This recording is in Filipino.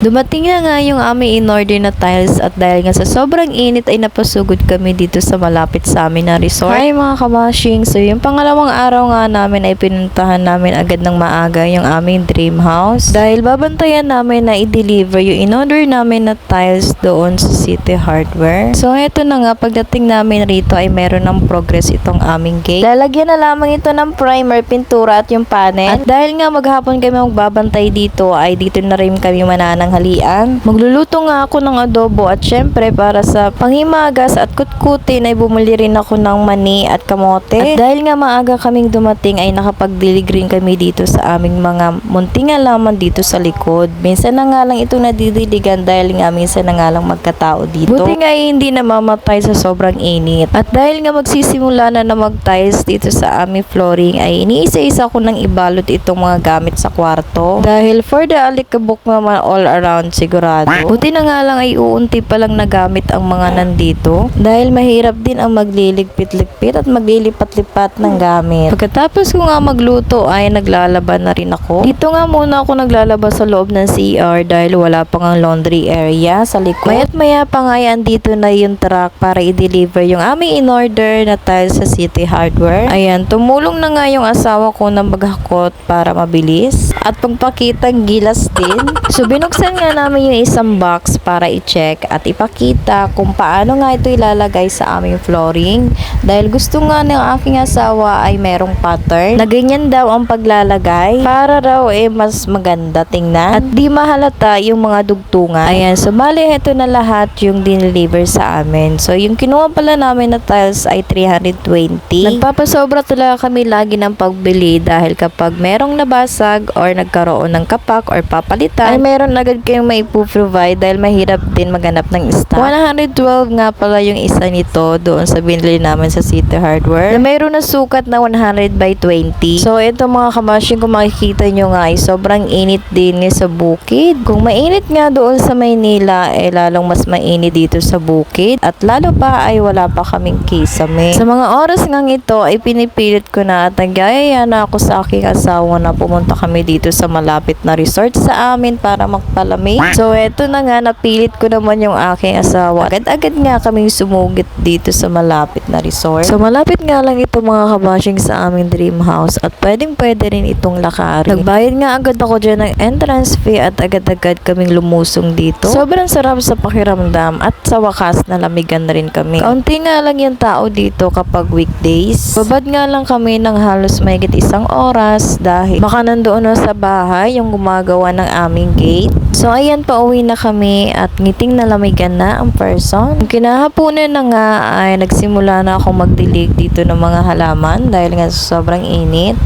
Dumating na nga yung aming in-order na tiles at dahil nga sa sobrang init ay napasugod kami dito sa malapit sa amin na resort. Hi mga kamashing! So yung pangalawang araw nga namin ay pinuntahan namin agad ng maaga yung aming dream house. Dahil babantayan namin na i-deliver yung in-order namin na tiles doon sa City Hardware. So eto na nga, pagdating namin rito ay meron ng progress itong aming gate. Lalagyan na lamang ito ng primer, pintura at yung panel. At dahil nga maghapon kami magbabantay dito ay dito na rin kami mananang halian. Magluluto nga ako ng adobo at syempre para sa panghimagas at kutkutin ay bumili rin ako ng mani at kamote. At dahil nga maaga kaming dumating ay nakapagdilig rin kami dito sa aming mga munting halaman dito sa likod. Minsan na nga lang ito nadidiligan dahil nga minsan na nga lang magkatao dito. Buti nga hindi namamatay sa sobrang init. At dahil nga magsisimula na mag-tiles dito sa aming flooring ay iniisa-isa ko nang ibalot itong mga gamit sa kwarto. Dahil for the alikabok naman all around sigurado. Buti na nga lang ay uunti pa lang nagamit ang mga nandito dahil mahirap din ang magliligpit-ligpit at maglilipat-lipat ng gamit. Pagkatapos ko nga magluto ay naglalaban na rin ako. Dito nga muna ako naglalaba sa loob ng CR dahil wala pang ang laundry area sa likod. Maya't maya pa nga yan dito na yung truck para i-deliver yung aming in-order na tiles sa City Hardware. Ayan, tumulong na nga yung asawa ko na maghakot para mabilis at pagpakitang gilas din. So binuksan nga namin yung isang box para i-check at ipakita kung paano nga ito ilalagay sa aming flooring dahil gusto nga ng aking asawa ay merong pattern na ganyan daw ang paglalagay para raw mas maganda tingnan at di mahalata yung mga dugtungan. Ayan, so bali ito na lahat yung dineliver sa amin. So yung kinuha pala namin na tiles ay 320. Nagpapasobra talaga kami lagi ng pagbili dahil kapag merong nabasag or nagkaroon ng kapak or papalitan ay meron agad kayong maipoprovide dahil mahirap din maghanap ng stock. 112 nga pala yung isa nito doon sa binili namin sa City Hardware na mayroon na sukat na 100 by 20. So ito mga kamashing, kung makikita nyo nga ay sobrang init din sa bukid. Kung mainit nga doon sa Maynila ay lalong mas mainit dito sa bukid at lalo pa ay wala pa kaming kisame. Sa mga oras ngang ito ay pinipilit ko na at nagyayaya na ako sa aking asawa na pumunta kami dito sa malapit na resort sa amin para magpalamig. So eto na nga, napilit ko naman yung aking asawa. Agad-agad nga kaming sumugit dito sa malapit na resort. So malapit nga lang ito mga kabashing sa aming dream house at pwedeng-pwede rin itong lakarin. Nagbayad nga agad ako dyan ng entrance fee at agad-agad kaming lumusong dito. Sobrang sarap sa pakiramdam at sa wakas nalamigan na rin kami. Kaunti nga lang yung tao dito kapag weekdays. Babad nga lang kami ng halos mahigit 1 oras dahil baka nandoon na sa bahay yung gumagawa ng aming gate. So ayan, pauwi na kami at ngiting nalamigan na ang person. Kinahaponan na nga ay nagsimula na akong magdilig dito ng mga halaman dahil nga sobrang init.